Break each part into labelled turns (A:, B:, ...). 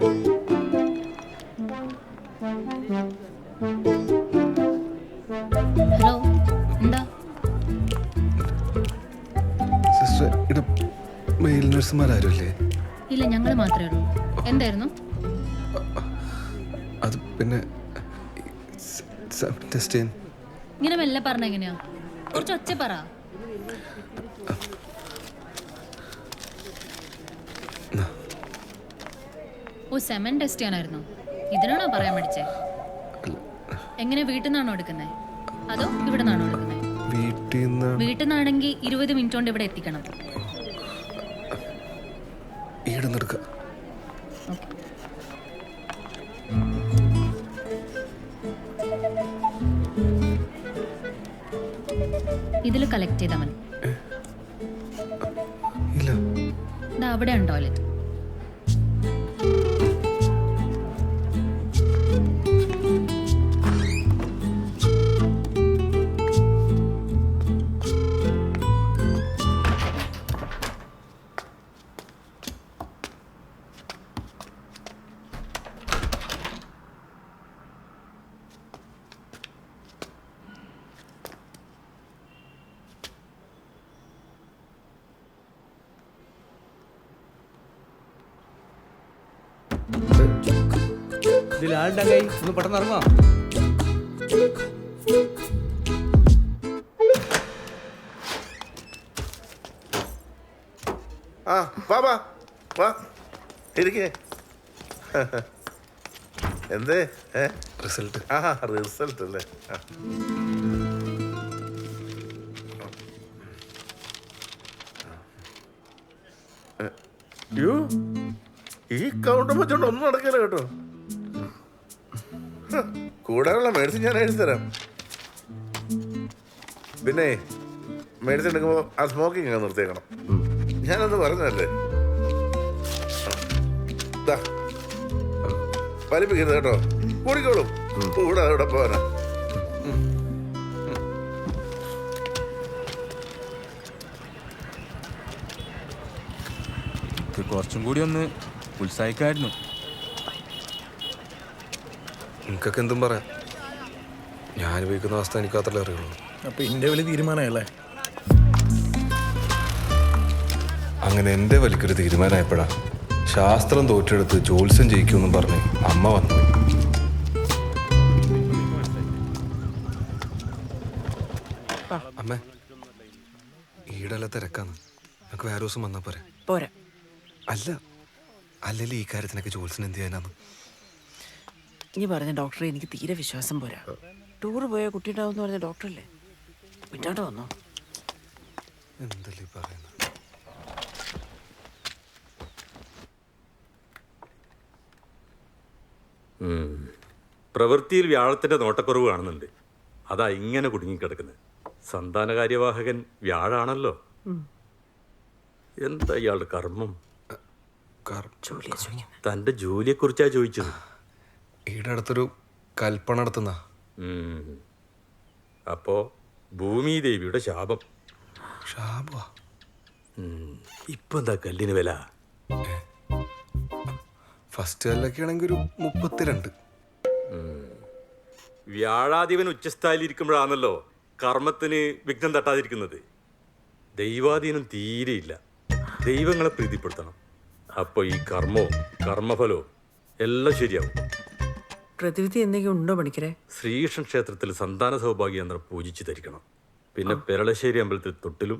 A: Hello, എന്താ?
B: Sister, ഇവിടെ mail നഴ്സുമാരാരുമില്ലേ?
A: ഇല്ല, ഞങ്ങൾ മാത്രമേ ഉള്ളൂ. എന്തായിരുന്നു?
B: അത് പിന്നെ ടെസ്റ്റ് ചെയ്യാൻ.
A: ഇങ്ങനെ മെല്ലെ പറഞ്ഞ എങ്ങനെയാ? കുറച്ച് ഒച്ച പറ. ഓ, സെമൻ ടെസ്റ്റ് ചെയ്യാനായിരുന്നു. ഇതിനാണോ പറയാൻ പഠിച്ചേ? എങ്ങനെ, വീട്ടിൽ നിന്നാണോ എടുക്കുന്നത് അതോ ഇവിടെ നിന്നാണോ എടുക്കുന്നത്? വീട്ടിൽ നിന്നാണെങ്കിൽ 20 മിനിറ്റ് കൊണ്ട് ഇവിടെ എത്തിക്കണം. ഇതിൽ കളക്ട് ചെയ്താൽ മതി. അവിടെയാണ് ടോയ്ലറ്റ്.
C: ഇതിലാളുടെ ഒന്ന് പെട്ടെന്ന് ഇറങ്ങോ.
D: ആ വാ വാ വാ ഇരിക്കേ. എന്തേ
B: റിസൾട്ട്?
D: ആ റിസൾട്ട് അല്ലേ? യോ ഈ കൗണ്ടർ വെച്ചോണ്ട് ഒന്നും നടക്കില്ല കേട്ടോ. കൂടാനുള്ള മെഡിസിൻ ഞാൻ എഴുതിത്തരാം. പിന്നെ മെഡിസിൻ എടുക്കുമ്പോൾ ആ സ്മോക്കിംഗ് അങ്ങ് നിർത്തിയേക്കണം. ഞാനൊന്ന് പറഞ്ഞതല്ലേ. വലിപ്പിക്കരുത് കേട്ടോ. കൂടിക്കോളും. കൂടെ അവിടെ പോവാനാ.
E: കുറച്ചും കൂടി ഒന്ന് ഉത്സാഹിക്കായിരുന്നു.
B: എനിക്കൊക്കെ എന്തും പറയാം. ഞാൻ ഉപയോഗിക്കുന്ന അവസ്ഥ എനിക്ക് അത്രേ അറിയുള്ളൂ.
C: അപ്പൊ എന്റെ വലിയ തീരുമാനമല്ലേ?
B: അങ്ങനെ എൻ്റെ വലിക്കൊരു തീരുമാനമായപ്പോഴാ ശാസ്ത്രം തോറ്റെടുത്ത് ജോത്സ്യം ജയിക്കുമെന്നും പറഞ്ഞ് അമ്മ വന്നു. അമ്മ, ഈടല്ല തിരക്കാന്ന്. നമുക്ക് വേറെ ദിവസം വന്നാ പോരാ? അല്ല, അല്ലെങ്കിൽ ഈ കാര്യത്തിനൊക്കെ ജോത്സ്യൻ എന്ത് ചെയ്യാനാന്ന്?
F: ഇനി പറഞ്ഞ ഡോക്ടറെ എനിക്ക് തീരെ വിശ്വാസം പോരാ. ടൂറ് പോയ കുട്ടിയുണ്ടാവും എന്ന് പറഞ്ഞ ഡോക്ടറല്ലേ, വിട്ടാണ്ട് വന്നോ?
B: എന്തല്ലേ പറയുന്നത്?
G: പ്രവൃത്തിയിൽ വ്യാഴത്തിന്റെ നോട്ടക്കുറവ് കാണുന്നുണ്ട്. അതാ ഇങ്ങനെ കുടുങ്ങിക്കിടക്കുന്നത്. സന്താനകാര്യവാഹകൻ വ്യാഴാണല്ലോ. എന്താ ഇയാളുടെ കർമ്മം? തന്റെ ജോലിയെ കുറിച്ചാ ചോദിച്ചത്.
B: ഈടെ അടുത്തൊരു കൽപ്പന നടത്തുന്ന.
G: അപ്പോ ഭൂമി ദേവിയുടെ ശാപം. ഇപ്പൊ എന്താ കല്ലിന് വില?
B: ഫസ്റ്റ് കല്ലൊക്കെ ആണെങ്കിൽ ഒരു 32.
G: വ്യാഴാധിപൻ ഉച്ചസ്ഥായിലിരിക്കുമ്പോഴാണല്ലോ കർമ്മത്തിന് വിഘ്നം തട്ടാതിരിക്കുന്നത്. ദൈവാധീനം തീരെയില്ല. ദൈവങ്ങളെ പ്രീതിപ്പെടുത്തണം. അപ്പൊ ഈ കർമ്മവും കർമ്മഫലവും എല്ലാം ശരിയാവും.
F: പ്രതിവിധി എന്തെങ്കിലും ഉണ്ടോ പണിക്കരെ?
G: ശ്രീകൃഷ്ണ ക്ഷേത്രത്തിൽ സന്താന സൗഭാഗ്യയന്ത്രം പൂജിച്ച് ധരിക്കണം. പിന്നെ പെരളശ്ശേരി അമ്പലത്തിൽ തൊട്ടിലും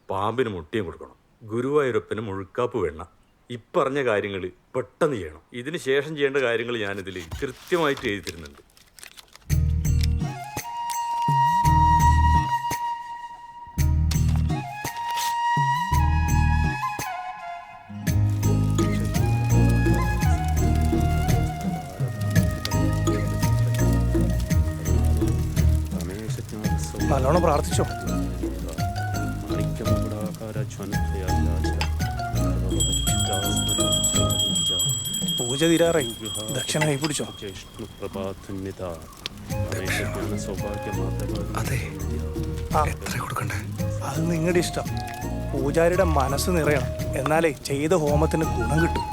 G: പാമ്പിന് മുട്ടിയും കൊടുക്കണം. ഗുരുവായൂരപ്പന് മുഴുക്കാപ്പ് വേണം. ഇപ്പറഞ്ഞ കാര്യങ്ങൾ പെട്ടെന്ന് ചെയ്യണം. ഇതിന് ശേഷം ചെയ്യേണ്ട കാര്യങ്ങൾ ഞാനിതിൽ കൃത്യമായിട്ട് എഴുതി തരുന്നുണ്ട്.
C: നല്ലോണം പ്രാർത്ഥിച്ചോ. പൂജ തീരാറായി. ദക്ഷിണ കൈപിടിച്ചോ.
B: അതെ, എത്ര കൊടുക്കണ്ടേ?
C: അത് നിങ്ങളുടെ ഇഷ്ടം. പൂജാരിയുടെ മനസ്സ് നിറയണം. എന്നാലേ ചെയ്ത ഹോമത്തിന് ഗുണം കിട്ടും.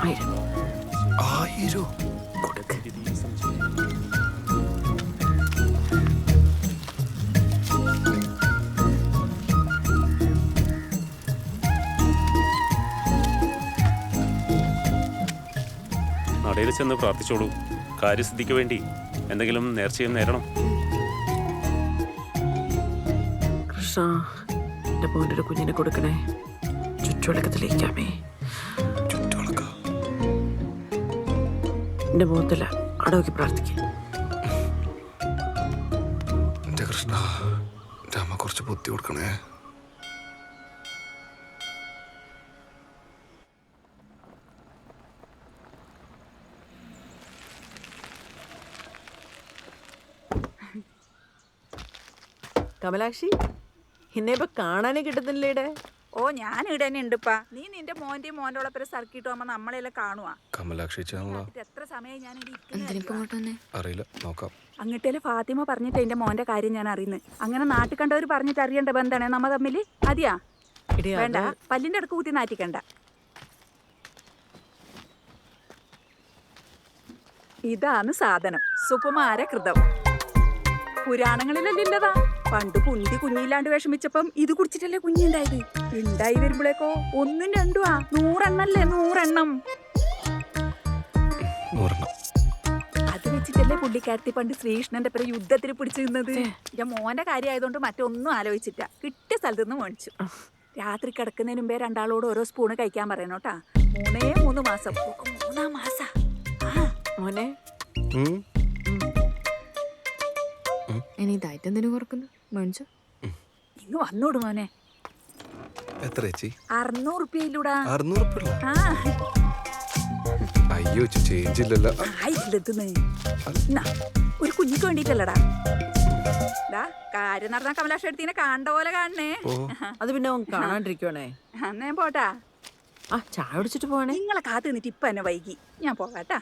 F: 1000
B: 1000
F: കൊടുക്ക്.
H: നടയിൽ ചെന്ന് പ്രാർത്ഥിച്ചോളൂ. കാര്യസിദ്ധിക്ക് വേണ്ടി എന്തെങ്കിലും നേർച്ചയും നേരണം.
F: കൃഷ്ണ, എൻ്റെ മോൻ്റെ ഒരു കുഞ്ഞിനെ കൊടുക്കണേ. ചുറ്റുവിളക്കത്തിലേക്കാമേ.
B: ചുറ്റുവിളക്ക
F: എൻ്റെ മുഖത്തില്ല, അടവയ്ക്ക് പ്രാർത്ഥിക്കും.
B: എൻ്റെ കൃഷ്ണ, എൻ്റെ അമ്മ കുറച്ച് ബുദ്ധി കൊടുക്കണേ.
F: കമലാക്ഷി, എന്നെ ഇപ്പൊ കാണാനേ കിട്ടുന്നില്ലേടെ.
I: ഓ ഞാൻ ഇവിടെ തന്നെ ഉണ്ടിപ്പാ. നീ നിന്റെ മോന്റെയും മോന്റെ ഉള്ളപ്പോ സർക്കിട്ട് പോകുമ്പോ നമ്മളെല്ലാം കാണുവാ.
B: കമലാക്ഷി ചാനലാ.
I: എത്ര സമയം ഞാൻ ഇവിടെ
B: അറിയില്ല, നോക്കാം.
I: അങ്ങട്ടേല് ഫാത്തിമ പറഞ്ഞിട്ട് എന്റെ മോന്റെ കാര്യം ഞാൻ അറിയുന്നു. അങ്ങനെ നാട്ടിൽ കണ്ടവര് പറഞ്ഞിട്ട് അറിയേണ്ട ബന്ധാണ് നമ്മ തമ്മില്. അതിയാ വേണ്ട, പല്ലിന്റെ അടുക്ക് കൂട്ടി നാറ്റിക്കണ്ട. ഇതാണ് സാധനം, സുകുമാര കൃതം. പുരാണങ്ങളിലല്ലതാ. പണ്ട് കുന്തി കുഞ്ഞില്ലാണ്ട് വിഷമിച്ചപ്പം ഇത് കുടിച്ചിട്ടല്ലേ കുഞ്ഞുണ്ടായത്. ഉണ്ടായി വരുമ്പോഴേക്കോ 1 2 100 എണ്ണല്ലേ, 100 എണ്ണം. അത് വെച്ചിട്ടല്ലേ പുള്ളിക്കാരത്തി പണ്ട് ശ്രീകൃഷ്ണന്റെ പേര് യുദ്ധത്തിന് പിടിച്ചു നിന്നത്. ഞാൻ മോന്റെ കാര്യം ആയതുകൊണ്ട് മറ്റൊന്നും ആലോചിച്ചിട്ട. കിട്ടിയ സ്ഥലത്ത് നിന്ന് മേടിച്ചു. രാത്രി കിടക്കുന്നതിന് മുമ്പേ രണ്ടാളോട് ഓരോ സ്പൂണ് കഴിക്കാൻ പറയണോട്ടാ. 3 മാസം. 3 മാസാ.
F: മോനെ,
I: ഇങ്ങ് വന്നോട് മോനെ.
B: എത്ര ചേച്ചി?
I: 600 രൂപയിലൂടാ.
B: 600 അയ്യോ ചേഞ്ച് ഇല്ലല്ലോ.
I: ഒരു കുഞ്ഞിക്ക് വേണ്ടിട്ടല്ലടാ. കാര്യം നടന്ന കമലാക്ഷ എടുത്തിനെ കാണണ്ട പോലെ കാണണേ.
F: അത് പിന്നെ കാണാണ്ടിരിക്കുവാണേ.
I: അന്നേ പോട്ടാ.
F: ആ ചായ കുടിച്ചിട്ട് പോവാണേ.
I: നിങ്ങളെ കാത്തു നിന്നിട്ട് ഇപ്പൊ എന്നെ വൈകി. ഞാൻ പോകാട്ടാ.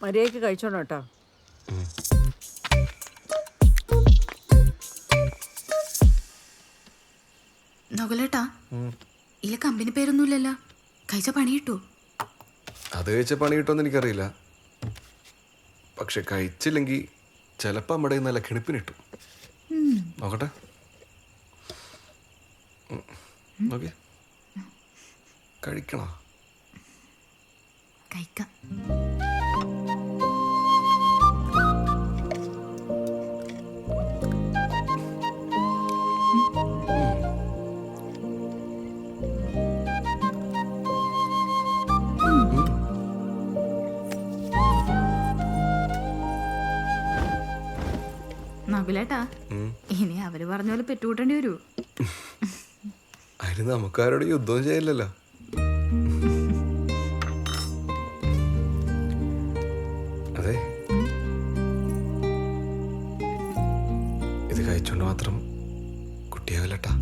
F: മര്യാദക്ക് കഴിച്ചോണം കേട്ടോ.
J: നകുലേട്ടാ, ഇല്ല കമ്പനി പേരൊന്നുമില്ലല്ലോ. കഴിച്ച പണി കിട്ടൂ?
B: അത് കഴിച്ച പണി കിട്ടുമെന്ന് എനിക്കറിയില്ല. പക്ഷെ കഴിച്ചില്ലെങ്കിൽ ചിലപ്പോൾ നമ്മുടെ നല്ല കിണിപ്പിനിട്ടു. നോക്കട്ടെ. നോക്കി കഴിക്കണോ?
J: കഴിക്കാം. നകുലേട്ടാ, ഇനി അവര് പറഞ്ഞ പോലെ പെറ്റുകൂട്ടേണ്ടി വരൂ.
B: അതിന് നമുക്കാരോട് യുദ്ധം ചെയ്യില്ലല്ലോ. അതെ, ഇത് കഴിച്ചോണ്ട് മാത്രം കുട്ടിയാവില്ലട്ടാ.